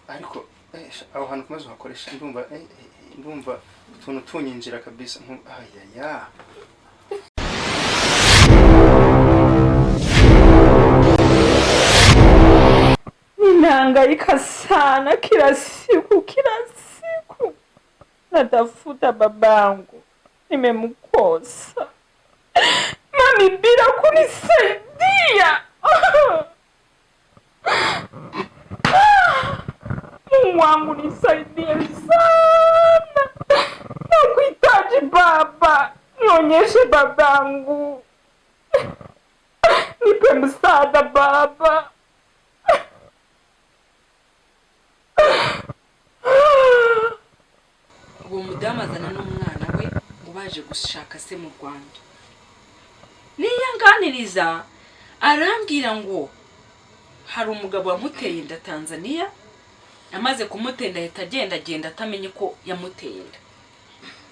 ariko aho hantu kumaze uhakoresha ndumva utuntu tunyinjira kabisa ayaya ninahangaika sana kila siku natafuta babangu, nimemkosa mami bila kunisaidia. Mungu wangu nisaidie sana, nakuhitaji baba, nionyeshe babangu, nipe msaada baba. uwo mudamu azana n'umwana we ngo baje gushaka se mu Rwanda. Niyanganiriza arambwira ngo hari umugabo wamuteye inda Tanzania, amaze kumutenda ahita agenda atamenye ko yamuteye inda,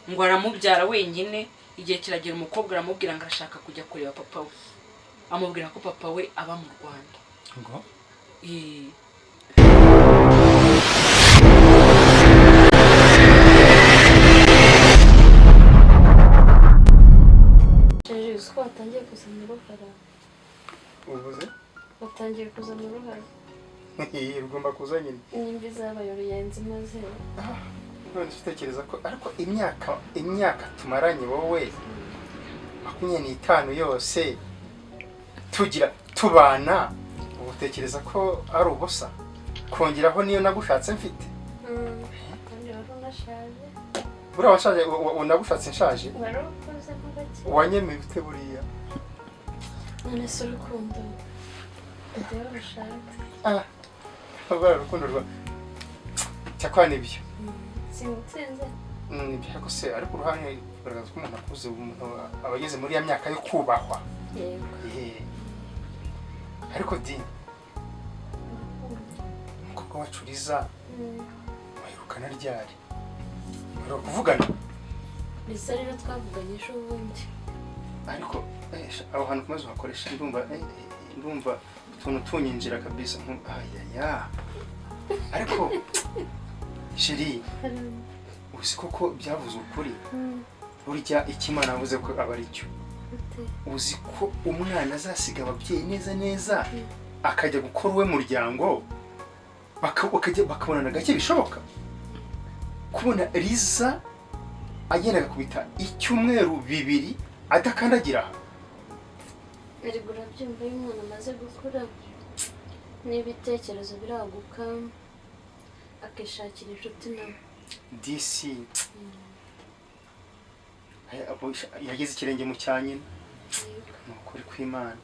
ngo aramubyara wenyine. Igihe kiragera umukobwa aramubwira ngo arashaka kujya kureba papa we, amubwira ko papa we aba mu Rwanda. ngo Ko watangiye kuzana uruhara. ubuze Watangiye kuzana uruhara. ugomba kuza nyine Nimba izabaye uruyenzi maze. none utekereza ko ariko imyaka tumaranye wowe 25 yose tubana, utekereza ko ari ubusa kongeraho niyo nagushatse mfite. Kandi wari unashaje. Buriya washaje unagushatse nshaje. Wari ukoze mu gake. Wanyemeye ute buriya? None se urukundo ndetse urushatse. Ubwo urukundo rwa cyakwana ibyo. Sinutsinze. Nibyo ariko se ariko uruhane kugaragaza ko umuntu akuze abageze muri ya myaka yo kubahwa. Yego. Ariko di umukobwa wacu Liza wayirukana ryari? Uri kuvugana? Bisa rero twavuganye ejo bundi. Ariko aho hantu kumaze uhakoresha ndumva utuntu tunyinjira kabisa ayaya. Ariko shiri uzi koko byavuze ukuri. Burya ikimana avuze ko aba ari cyo. Uzi ko umwana azasiga ababyeyi neza akajya gukora uwe muryango bakabonana gake bishoboka. Kubona Liza agenda kubita icyumweru 2 adakandagira. Erigura byumva y'umwana amaze gukura n'ibitekerezo biraguka akishakira inshuti nawe. DC yageze ikirenge mu cyanyina. Nukuri kw'Imana.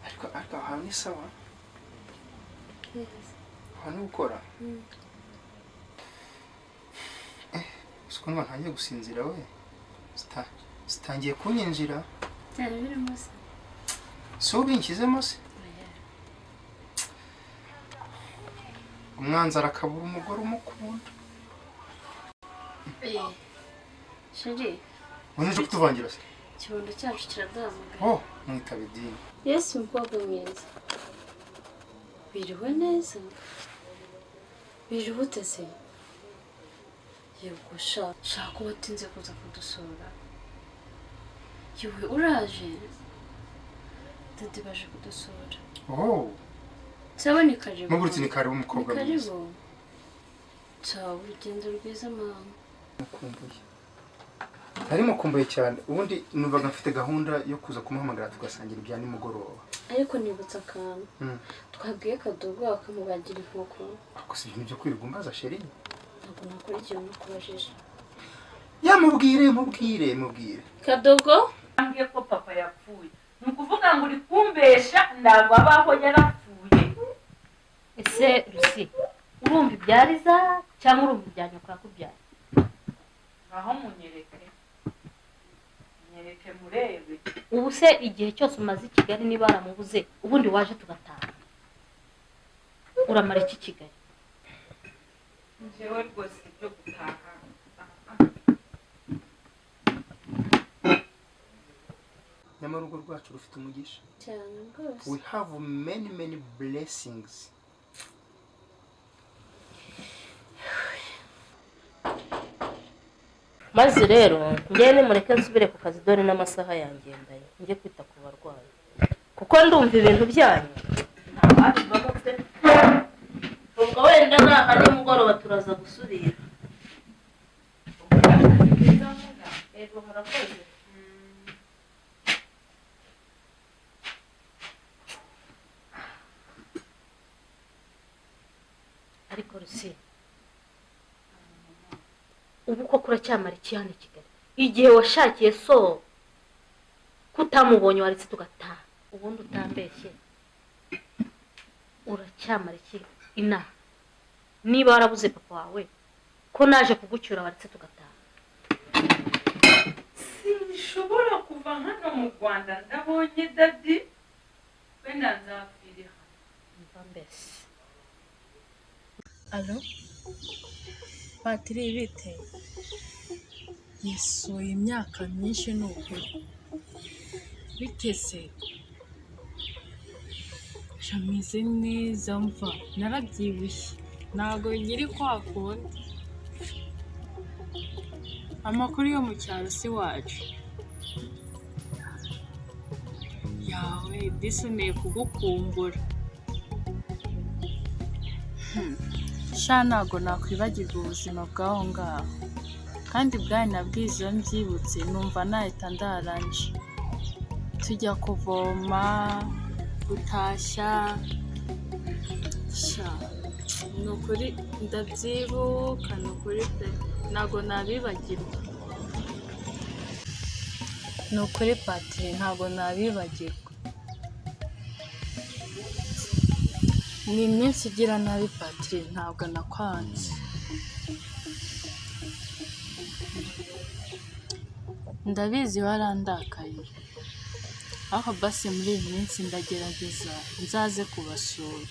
Ariko ahantu ni sawa. Ahantu gukora. Siko ntangiye gusinzira we. Sitangiye kunyinjira. Cyane birimo se. So binkizemo se. Umwanzi arakabura umugore umukunda. Shiri. Unje kutuvangira se. Kibondo cyacu kiradahamagara. Oh, mwitabe dini. Yes, umukobwa mwiza. Biriwe neza. Biriwe utese. Yego shaka watinze kuza kudusura. Yewe uraje. Dede baje kudusura. Oh. Sawa ni karibu. Mugurutse ni karibu umukobwa mwiza. Karibu. Sawa urugendo rwiza mama. Mukumbuye. Ari mukumbuye cyane. Ubundi numvaga mfite gahunda yo kuza kumuhamagara tugasangira ibya nimugoroba. Ariko nibutsa akantu. Twabwiye Kadogo akamubagira inkoko. Ako si ibintu byo kwirirwa umbaza sheri. Ntabwo nakora ikintu nakubajije. Mubwire. Kadogo ambwiye ko papa yapfuye. Nukuvuga ngo uri kumbesha ntabwo abaho yarapfuye. Ese Lucy urumva ibyariza cyangwa urumva ibyanya kwa kubyara? Aho munyereke murebe. Ubu se igihe cyose umaze i Kigali niba aramubuze ubundi waje tugataha. Uramara iki Kigali? Njyewe rwose byo gutaha. Nyamara urugo rwacu rufite umugisha. Cyane rwose. We have many blessings. maze rero njye nimureke nsubire ku kazi dore n'amasaha yangendaye njye kwita ku barwayi kuko ndumva ibintu byanyu ntabwo pe ubwo wenda naha nimugoroba turaza gusubira ego murakoze ariko Rusi ubu ko kuracyamara iki hano i Kigali igihe washakiye so kutamubonye waretse tugataha ubundi utambeshye uracyamara iki ina niba warabuze papa wawe ko naje kugucyura waretse tugataha sinshobora kuva hano mu Rwanda ndabonye dadi wenda nzapfira mva mbese alo Patiri bite yesuye imyaka myinshi n'ukuri bitese shameze neza mva narabyibushye ntago nyiri kwa kundi amakuru yo mu cyaro si wacu yawe disoneye kugukumbura sha ntago nakwibagirwa ubuzima bw'aho ngaho kandi bwari nabwize iyo mbyibutse numva nahita ndaranje tujya kuvoma gutashya sha ni ukuri ndabyibuka ni ukuri pe ntago nabibagirwa ni ukuri Patiri ntago nabibagirwa ni iminsi igira nabi Patiri ntabwo nakwanze ndabizi warandakaye aho basi muri iyi minsi ndagerageza nzaze kubasura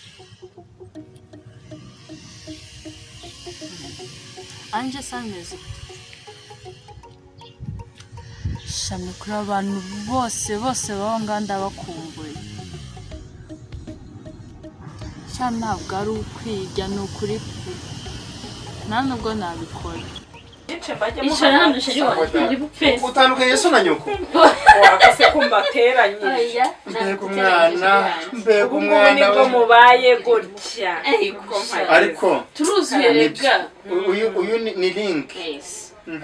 anje sameze shami kuri abantu bose baba nganda bakumbuye sha ntabwo ari ukwiga ni ukuri pe nta nubwo nabikora ishara hano sheri wanjye ari bupfese utandukanye so na nyoko wakase kumbateranye mbega ubu umwana nibwo mubaye gutya ariko turuzuye rega uyu ni link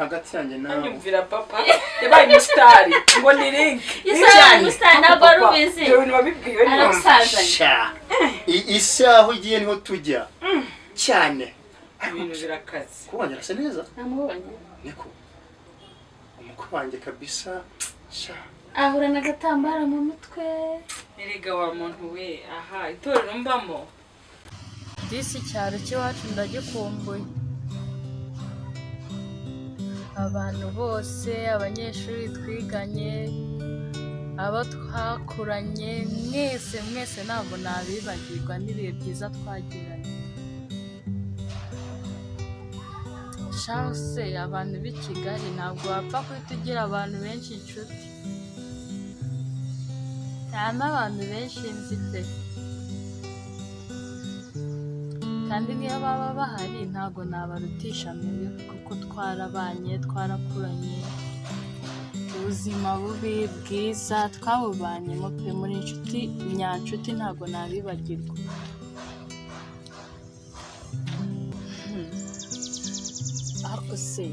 hagati yanjye nawe anyumvira papa yabaye umusitari ngo ni link isaha umusitari ntabwo ari ubizi wabibwiwe arasazanye isaha ugiye niho tujya cyane ibintu birakaze kubanya arasa neza namubonye niko umukobwa wanjye kabisa sha ahura n'agatambaro mu mutwe erega wa muntu we aha itorero mbamo disi icyaro cy'iwacu ndagikumbuye abantu bose abanyeshuri twiganye abo twakuranye mwese ntabwo nabibagirwa n'ibihe byiza twagiranye shase abantu b'i Kigali ntabwo wapfa guhita ugira abantu benshi inshuti cyane abantu benshi nzi pe kandi niyo baba bahari ntabwo nabarutisha mibi kuko twarabanye twarakuranye ubuzima bubi bwiza twabubanyemo pe muri inshuti nyanshuti ntabwo nabibagirwa ariko se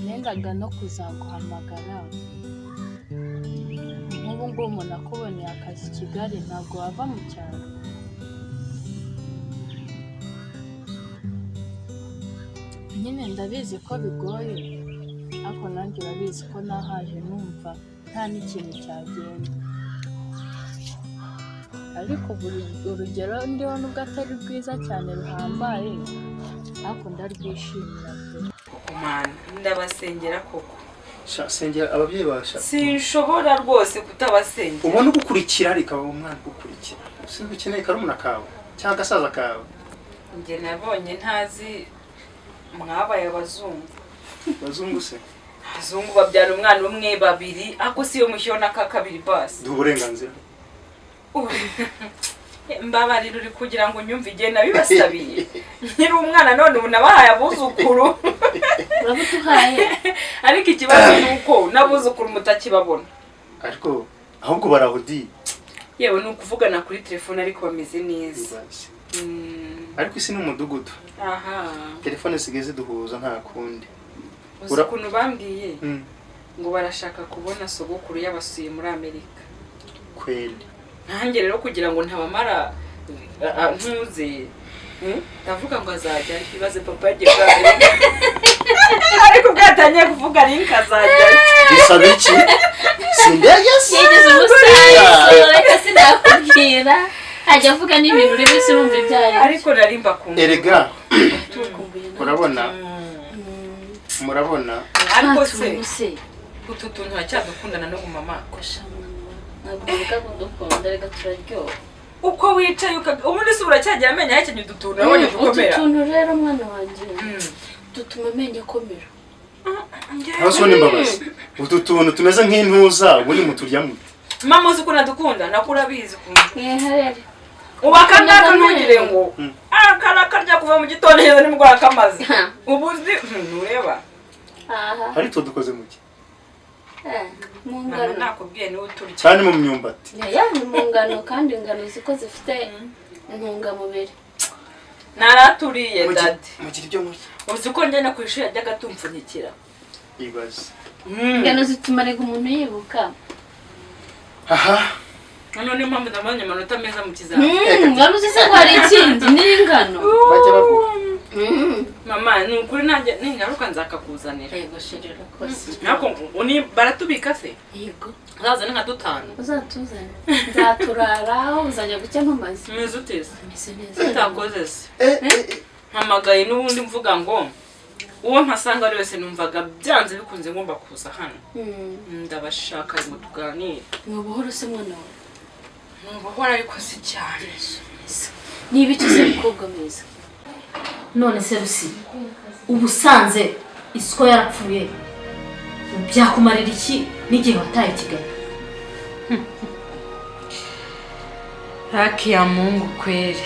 nendaga no kuzaguhamagara nk'ubu ngubu nakuboneye akazi i Kigali ntabwo wava mu cyaro nyine ndabizi ko bigoye ariko nanjye urabizi ko nahaje numva nta n'ikintu cyagenda ariko urugero ndiho nubwo atari rwiza cyane ruhambaye ariko ndarwishimira pe mana ndabasengera koko sha sengera ababyeyi basha sinshobora rwose kutabasengera ubona ugukurikira ariko aba umwana ugukurikira sinzi ukeneye karumuna kawe cyangwa agasaza kawe njye nabonye ntazi mwabaye abazungu bazungu se abazungu babyara umwana umwe babiri ako siyo mushyona ka kabiri basi duha uburenganzira mbabarira uri kugira ngo nyumve igihe nabibasabiye nkiri umwana none ubu nabahaye abuzukuru urabutuhaye ariko ikibazo nuko nabuzukuru mutakibabona ariko ahubwo barahudi yewe nukuvugana kuri telefone ariko bameze neza ariko isi n'umudugudu aha telefone sigeze duhuza nta kundi ukuntu bambwiye ngo barashaka kubona sogokuru yabasuye muri Amerika kweli nanjye rero kugira ngo ntabamara ntuze ndavuga ngo azajya ibaze papa yagiye muri Amerika ariko bwatangiye kuvuga link azajya bisaba iki sindegese yigeze umusayi reka sinakubwira ajya avuga n'ibintu rebe surumva ibyayo ariko narimba kumva erega murabona ariko se utu tuntu hacyadukundana no mama ntabwo reka kudukunda reka turaryoha uko wicaye ubundi se uracyagiye amenya yakenye udutuntu nabonye dukomera utuntu rero mwana wanjye dutuma amenya akomera Hasoni mbabazi utu tuntu tumeze nk'intuza ubundi muturya mute mama uzi ukuntu adukunda nakurabizi ukuntu harere ubakandaka ntugire ngo karya kuva mu gitondo heza nimugora kamaze ubuzi ntureba ari to dukoze muki mu ngano nakubwiye niwe turya cyane mu myumbati mu ngano kandi ingano ziko zifite intungamubiri naraturiye dadi mugira ibyo muki uzi ko njye no ku ishuri yajyaga tumfunyikira ibaze ingano zituma rega umuntu yibuka aha none mpamvu ndabonye amanota meza mu kizami ngano zise ko hari ikindi n'ingano bajya bavuga mama ni ukuri nanjye ningaruka nzakakuzanira yego shirira kose nako uni baratubika se yego uzazana nka dutanu uzatuzana nzaturaraho uzajya gucya mumazi meze uteze meze neza utakoze se mpamagaye n'ubundi mvuga ngo uwo mpasanga ari wese numvaga byanze bikunze ngomba kuza hano ndabashaka ngo tuganire mubuhoro se mwana wawe mubuhoro ariko si cyane niba ikize umukobwa mwiza none se Rusi ubusanze isiko yarapfuye byakumarira iki n'igihe wataye Kigali haki ya Mungu kweli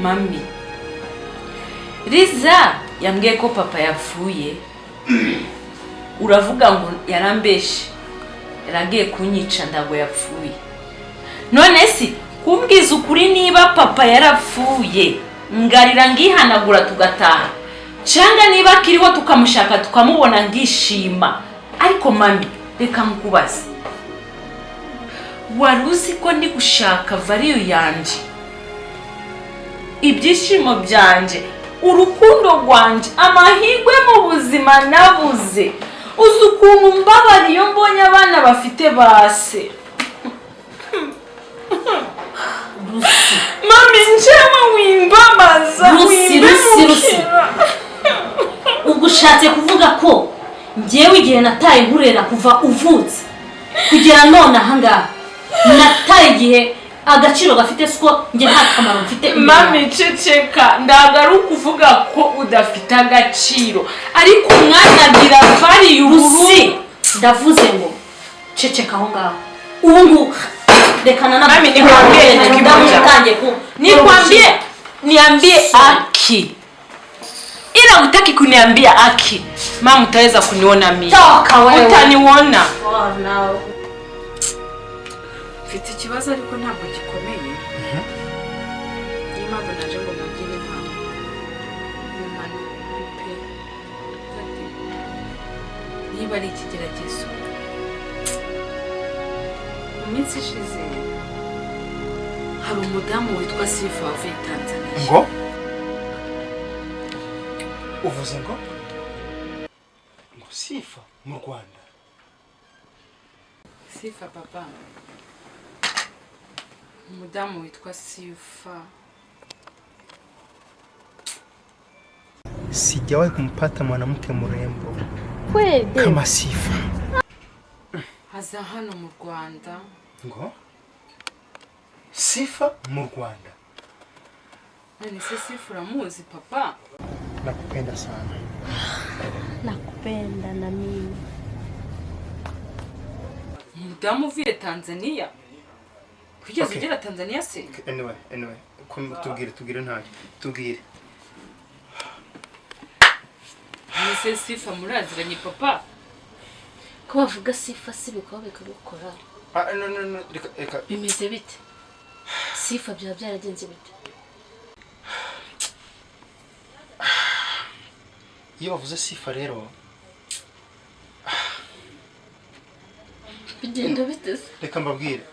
mami Liza yambwiye ko papa yapfuye uravuga ngo yarambeshe yaragiye kunyica ndago yapfuye none si kumbwiza ukuri niba papa yarapfuye ngarira ngihanagura tugataha cyangwa niba kiriho tukamushaka tukamubona ngishima ariko mami reka nkubaze waruzi ko ndi gushaka variyo yanje ibyishimo byanje urukundo rwanje amahirwe mu buzima nabuze uzi ukuntu mbabara iyo mbonye abana bafite base Rusi mami njyewe wimbabaza Rusi ubwo ushatse kuvuga ko njyewe igihe nataye nkurera kuva uvutse kugera none ahangaha nataye igihe agaciro gafite siko njye nta kamaro mfite mami ceceka ndagaruka kuvuga ko udafite agaciro ariko umwana agira vari Rusi ndavuze ngo ceceka aho ngaho ubu ngubu rekana na mami niambie Aki ila utaki kuniambia Aki mama utaweza kuniona mimi utaniona mfite ikibazo ariko ntabwo gikomeye nimpamvu naje ngo mugire impamvu niba ari ikigeragezo mu minsi ishize hari umudamu witwa Sifa wavuye Tanzania ngo uvuze ngo Sifa mu Rwanda Sifa papa umudamu witwa Sifa sijawahi kumpata mwanamke mrembo kweli kama Sifa haza hano mu Rwanda ngo Sifa mu Rwanda nani se Sifa uramuzi papa nakupenda sana nakupenda na mimi umudamu uvuye Tanzania kugeza ugera Tanzania se anyway tubwire ntacyo tubwire ese Sifa muraziranye papa ko bavuga Sifa si bikaba bikagukora no reka bimeze bite Sifa byaba byaragenze bite iyo bavuze Sifa rero bigenda bite reka mbabwire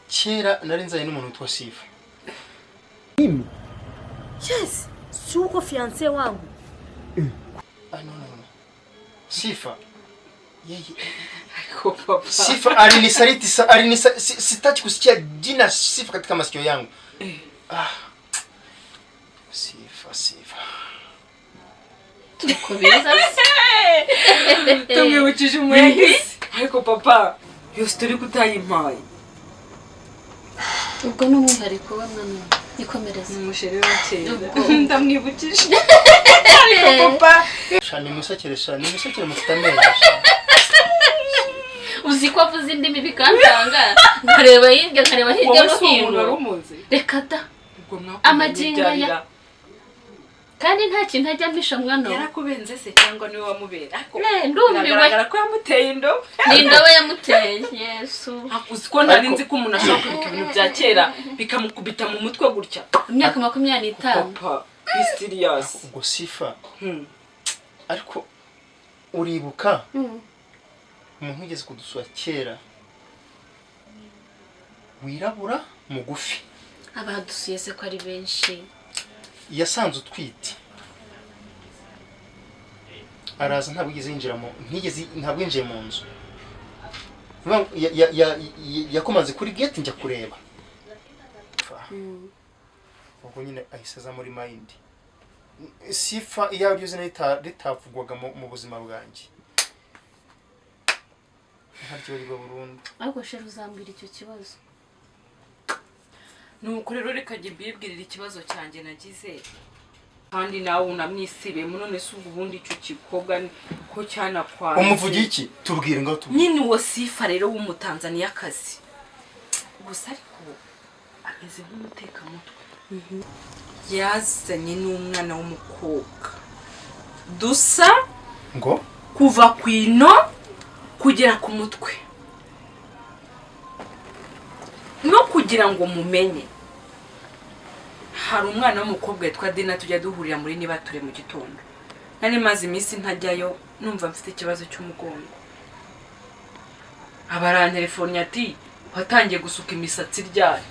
kera nari nzanye n'umuntu witwa Sifa mimi yes si uko fiancé wangu no Sifa yeye papa Sifa alinisaliti sitaki kusikia jina Sifa katika masikio yangu Sifa tukobiza tumwibukije umwegisi ariko papa yose turi kutayimpaye ubwo n'umwihariko we mwana nikomereza umushere wa kera ndamwibukije ariko papa shani musekere mufite amenyo uzi ko avuze indimi bikantanga nkareba hirya no hino reka da amaginga ya kandi nta kintu ajya mpisha mwana yarakubenze se cyangwa niwe wamubera ndumiwe ko yamuteye indobo ni indobo yamuteye yesu uzi ko ntari nzi ko umuntu ashobora kwibuka ibintu bya kera bikamukubita mu mutwe gutya imyaka 25 papa mysterious ubwo Sifa ariko uribuka umuntu ugeze kudusura kera wirabura mugufi abadusuye se ko ari benshi yasanze utwite araza ntabwo yinjiye mu nzu yakomanze kuri gate njya kureba ubwo nyine ahise aza muri mind Sifa iyo ryo zina ritavugwaga mu buzima bwanjye ntaryo riba burundu ariko sheri uzambwira icyo kibazo nuko rero reka njye mbibwirira ikibazo cyanjye nagize kandi nawe unamwisibe none se ubundi icyo kikobwa ko cyana kwa umuvugi iki tubwire ngo nyine uwo Sifa rero w'umutanzaniya kazi gusa ariko ameze nk'umuteka mutwe yazanye n'umwana w'umukobwa dusa ngo kuva kwino kugera ku mutwe no kugira ngo mumenye hari umwana w'umukobwa yitwa Dina tujya duhurira muri nibature mu gitondo nari maze iminsi ntajyayo numva mfite ikibazo cy'umugongo abarantelefone ati watangiye gusuka imisatsi ryari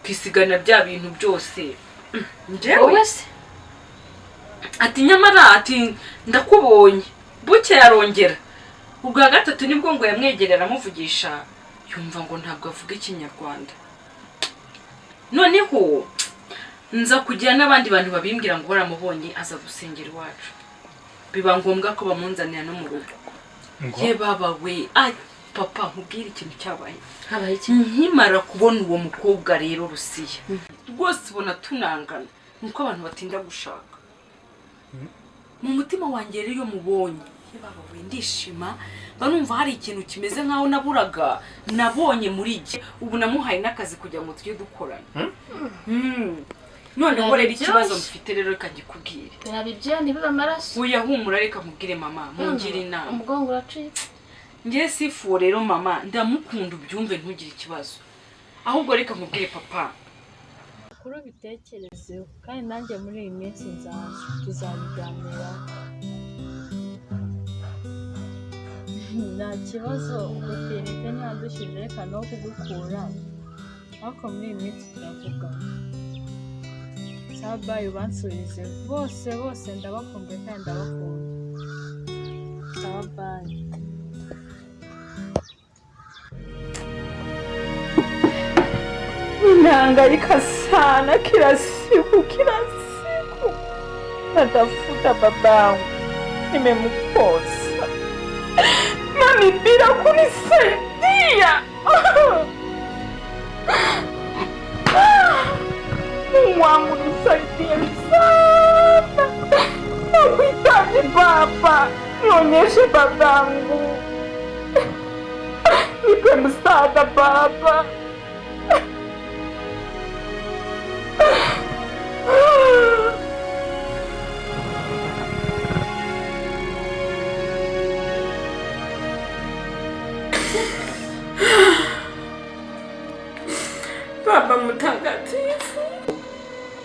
kwisigana bya bintu byose njyewe ati nyamara ati ndakubonye buke yarongera ubwa gatatu nibwo ngo yamwegerera amuvugisha yumva ngo ntabwo avuga ikinyarwanda noneho nza kugira n'abandi bantu babimbwira ngo baramubonye aza gusengera iwacu biba ngombwa ko bamunzanira no mu rugo ye baba we papa nkubwira ikintu cyabaye habaye iki nkimara kubona uwo mukobwa rero Rusiya rwose ubona tunangana nuko abantu batinda gushaka mu mutima wanjye rero iyo mubonye ye baba we ndishima banumva hari ikintu kimeze nkaho naburaga nabonye muri iki ubu namuhaye n'akazi kugira ngo tujye dukorana noneho rero ikibazo mfite rero kagikubwire birabibye nibiba amaraso uya humura reka nkubwire mama mungira inama umugongo uracitse ngiye Sifu rero mama ndamukunda ubyumve ntugire ikibazo ahubwo reka nkubwire papa kuri bitekerezeho kandi nanjye muri iyi minsi tuzabiganira nta kibazo gutinite ntiyadushije reka no kugukura ariko muri iyi minsi turavuga sabayi ubansurize bose ndabakumbuye kandi ndabakunda sabayi Ninahangaika sana kila siku natafuta babangu, nimemkosa mami bila kunisaidia. Mungu wangu nisaidie sana, nakuhitaji baba, nionyeshe babangu, nipe msaada baba.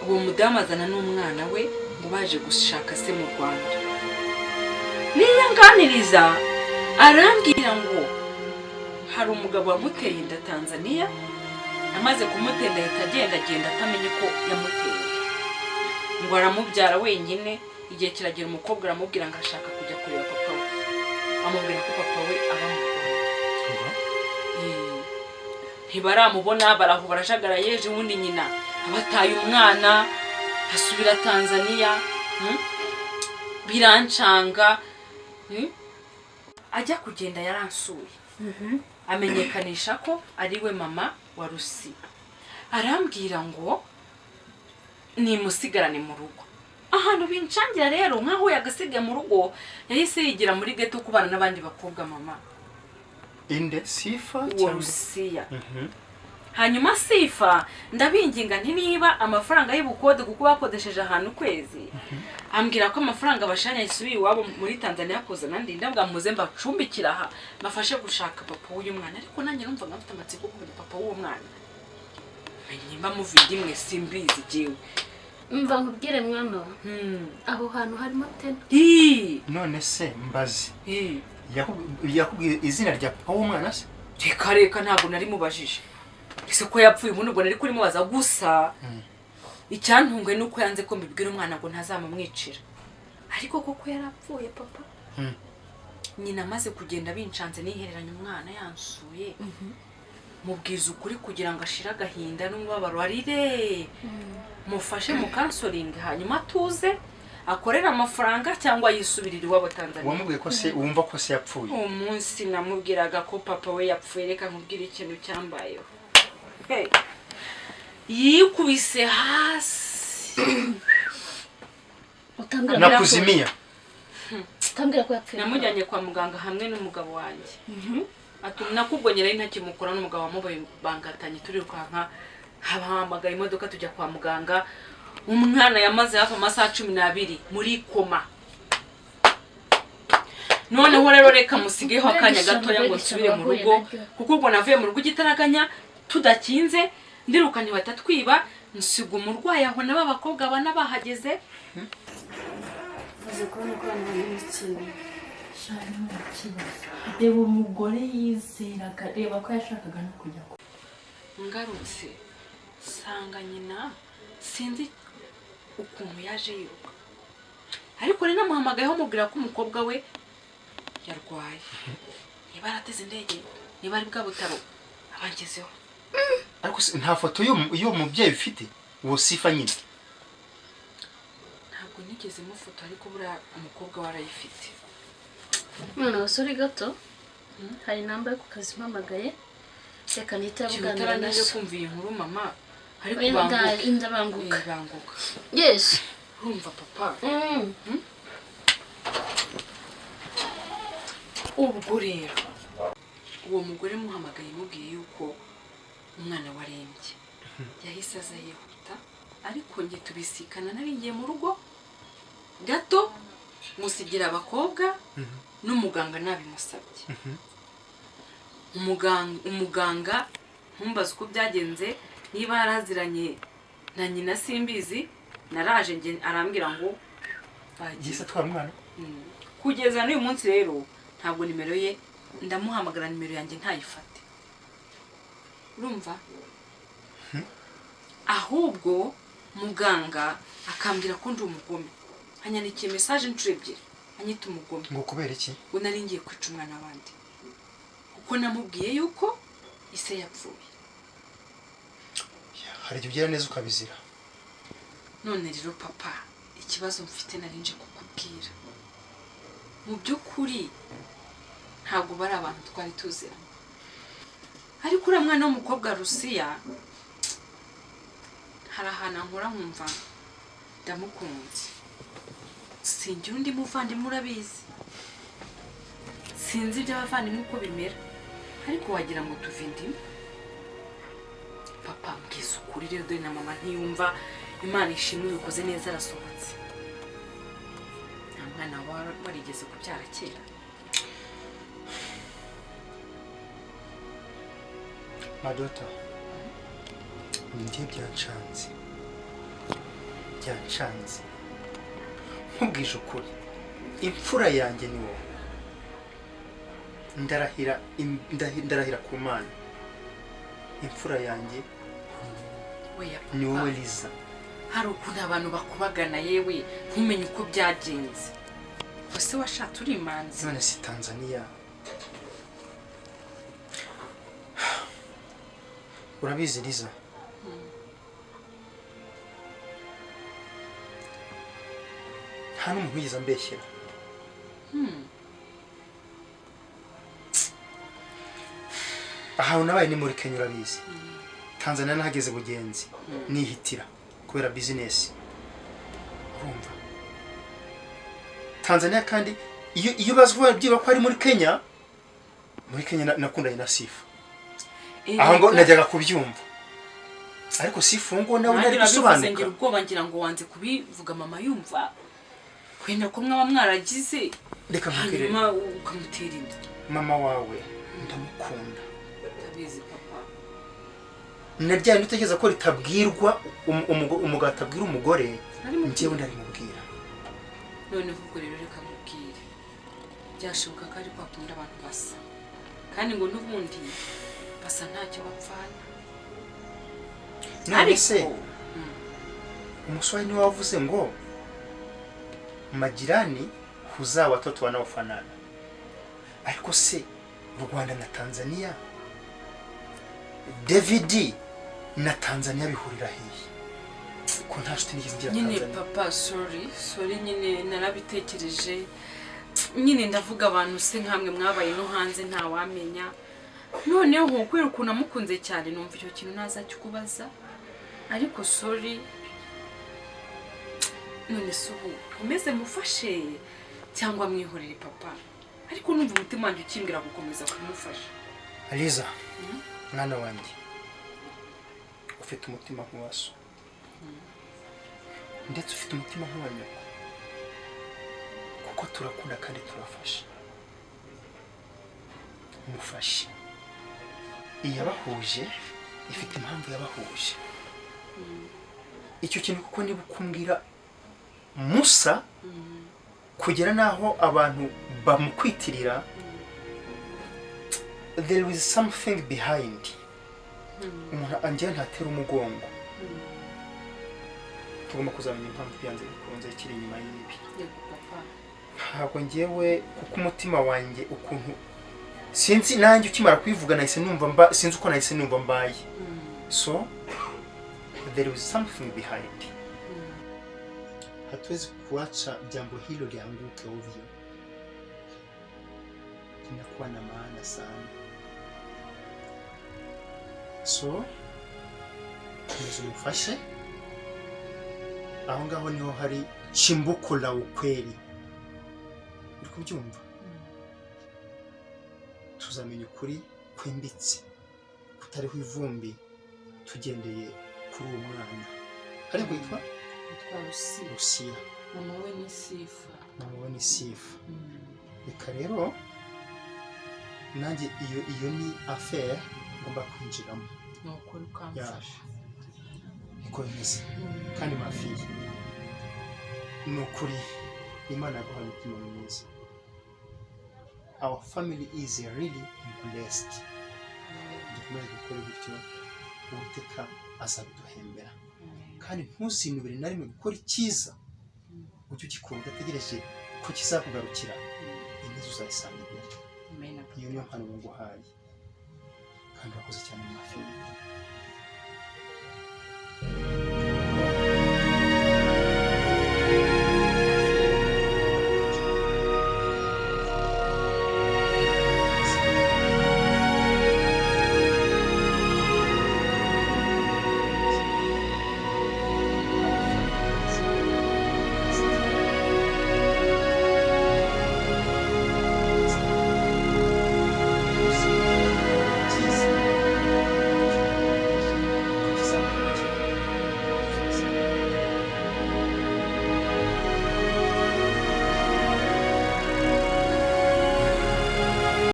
uwo mudamu azana n'umwana we ngo baje gushaka se mu Rwanda. Niyanganiriza arambwira ngo hari umugabo wamuteye inda Tanzania, amaze kumutenda ahita agenda atamenye ko yamuteye, ngo aramubyara wenyine. Igihe kiragera umukobwa aramubwira ngo ashaka kujya kureba papa we, amubwira ko papa we aba mu Rwanda. Ntibaramubona, baraho barajagaraye. Ejo ubundi nyina abataye umwana asubira Tanzania. Birancanga. Ajya kugenda yaransuye, amenyekanisha ko ari we mama wa Rusi. Arambwira ngo nimusigarane mu rugo. Ahantu bincangira rero nkaho yagasiga mu rugo, yahise yigira muri ghetto kubana n'abandi bakobwa mama. Inde Sifa cyangwa Rusiya. Hanyuma Sifa ndabinginga nti niba amafaranga y'ubukode kuko bakodesheje ahantu kwezi, ambwira ko amafaranga bashanya yisubiye iwabo muri Tanzania koza nandi ndabwa muze mbacumbikira aha bafashe gushaka papa w'uyu mwana. Ariko nanjye numva ngafite amatsiko ko papa w'uwo mwana nyimba muvidi mwe simbizi jewe. Mva nkubwire mwana aho hantu harimo tena. None se mbazi yakubwiye izina rya papa w'umwana se? Reka ntabwo nari mubajije. Ese ko yapfuye ubundi ubwo nari kuri mubaza gusa. Icyantungwe nuko yanze ko mbibwira umwana ngo ntazamumwicira. Ariko koko yarapfuye papa. Nyina amaze kugenda bincanze nihereranya umwana yansuye. Mubwiza ukuri kugira ngo ashira agahinda n'umubabaro arire. Mufashe mu counseling hanyuma tuze akorera amafaranga cyangwa yisubirira iwabo Tanzania. Wamubwiye ko se wumva ko se yapfuye? Umunsi namubwiraga ko papa we yapfuye, reka nkubwira ikintu cyambayeho. Yikubise hasi. Nakuzimia. Utambwira ko yapfuye. Namujyanye kwa muganga hamwe n'umugabo wanjye. Nakubonyera intakimukora n'umugabo wamubaye bangatanye turirukanka, habahamagaye imodoka tujya kwa muganga. Umwana yamaze hafi amasaha 12 muri koma. Noneho rero reka musigeho akanya gatoya ngo nsubire mu rugo, kuko ubwo navuye mu rugo gitaraganya tudakinze ndirukanye batatwiba, nsiga umurwayi aho naba bakobwa bana bahageze. Uzi kubona ko abantu b'imikino shani mu kibazo. Reba umugore yizeraga, reba ko yashakaga no kujya ngarutse sanga nyina sinzi ukuntu yaje yiruka, ariko rero namuhamagayeho mubwira ko umukobwa we yarwaye. Niba arateze indege, niba ari bwa butaro abangezeho. Ariko nta foto yo mubyeyi ufite uwo Sifa nyine? Ntabwo nigeze mufoto, ariko bura umukobwa warayifite. Mwana wasore gato hari namba yo kukazi mpamagaye, reka nitavuganira nazo. Naje kumva iyi nkuru mama, ariko banguka. Banguka. Yes. Urumva papa? Ubwo rero uwo mugore muhamagaye mubwiye yuko umwana warembye. Yahise aza yihuta, ariko nge tubisikana naringiye mu rugo gato musigira abakobwa n'umuganga nabimusabye. Umuganga ntumbaza uko byagenze, niba yaraziranye na nyina simbizi. Naraje nge arambwira ngo bagise atwara umwana. Kugeza n'uyu munsi rero ntabwo nimero ye ndamuhamagara, nimero yanjye ntayifate. Urumva? Ahubwo muganga akambwira ko ndi umugome, anyandikiye message incuro ebyiri anyita umugome. Ngo kubera iki? Ngo nari ngiye kwica umwana w'abandi, kuko namubwiye yuko ise yapfuye. Hari igihe ugira neza ukabizira. None rero papa, ikibazo mfite nari nje kukubwira. Mu by'ukuri ntabwo bari abantu twari tuziranye, ariko uriya mwana w'umukobwa Rusiya hari ahantu nkora nkumva ndamukunze. Singira undi muvandimwe urabizi, sinzi iby'abavandimwe uko bimera, ariko wagira ngo tuvindimwe. Papa mbwiza ukuri rero, dore na mama ntiyumva. Imana ishimwe bikoze neza, arasohotse. Nta mwana warigeze kubyara kera. Madota, ndiye byancanze. byancanze nkubwije ukuri imfura yanjye ni wowe ndarahira ku Mana imfura yanjye ni wowe Liza. hari ukuntu abantu bakubagana yewe ntumenye uko byagenze ese washatse uri imanzi none si Tanzania urabizi Liza nta n'umuntu wigeze ambeshyera ahantu nabaye ni muri Kenya urabizi Tanzania nahageze bugenzi nihitira kubera business urumva Tanzania kandi iyo bazwa byiba ko ari muri Kenya nakundanye na Sifa aho ngo najyaga kubyumva ariko Sifa ngo nawe nari gusobanuka ubwoba ngira ngo wanze kubivuga mama yumva kwenda ko mwaba mwaragize reka mbwire ukamutera inda mama wawe ndamukunda ndabizi papa narya ntutegeza ko ritabwirwa umugabo atabwira umugore njyewe ndarimubwira none vugo rero reka mubwire byashoboka ko ari kwakunda abantu basa kandi ngo n'ubundi basa ntacyo bapfana ariko umuswahili wavuze ngo majirani huzaa watoto wanaofanana ariko se Rwanda na Tanzania Devid na Tanzania bihurira hehe ko nta shiti nigeze ngira Tanzania Tanzania papa sorry nyine narabitekereje nyine ndavuga abantu se nkamwe mwabaye no hanze nta wamenya noneho kwera ukuntu amukunze cyane numva icyo kintu naza cyukubaza ariko sorry none subu umeze mufashe cyangwa mwihorere papa ariko numva umutima wanjye ukimbira gukomeza kumufasha Liza mwana wanjye ufite umutima nk'uwaso ndetse ufite umutima nk'uwanyoko kuko turakunda kandi turafasha mufashe iyabahuje ifite impamvu yabahuje icyo kintu kuko niba ukumbwira Musa kugera naho abantu bamukwitirira there is something behind umuntu angiye ntatera umugongo tugomba kuzamenya impamvu byanze bikunze kiri inyuma y'ibi ntabwo ngewe kuko umutima wanjye ukuntu sinzi nanjye ukimara kwivuga nahise numva sinzi uko nahise numva mbaye so there is something behind hatuwezi kuacha jambo hilo lianguke ovyo linakuwa na maana sana so tumufashe aho ngaho niho hari chimbuko la ukweli uri kubyumva tuzamenya ukuri kwimbitse kutariho ivumbi tugendeye kuri uwo mwana ariko yitwa Lucia mama we ni Sifa reka rero nanjye iyo ni affaire ngomba kwinjiramo nuko ukamfasha niko bimeze kandi mafiye ni ukuri Imana yaguhaye umutima mwiza our family is really blessed dukomeze gukora bityo Uwiteka azabiduhembera kandi ntuzinubire na rimwe gukora icyiza ujye ugikora udategereje ko kizakugarukira ineza uzayisanga imbere iyo niyo mpano nguhaye kandi urakoze cyane mu mafi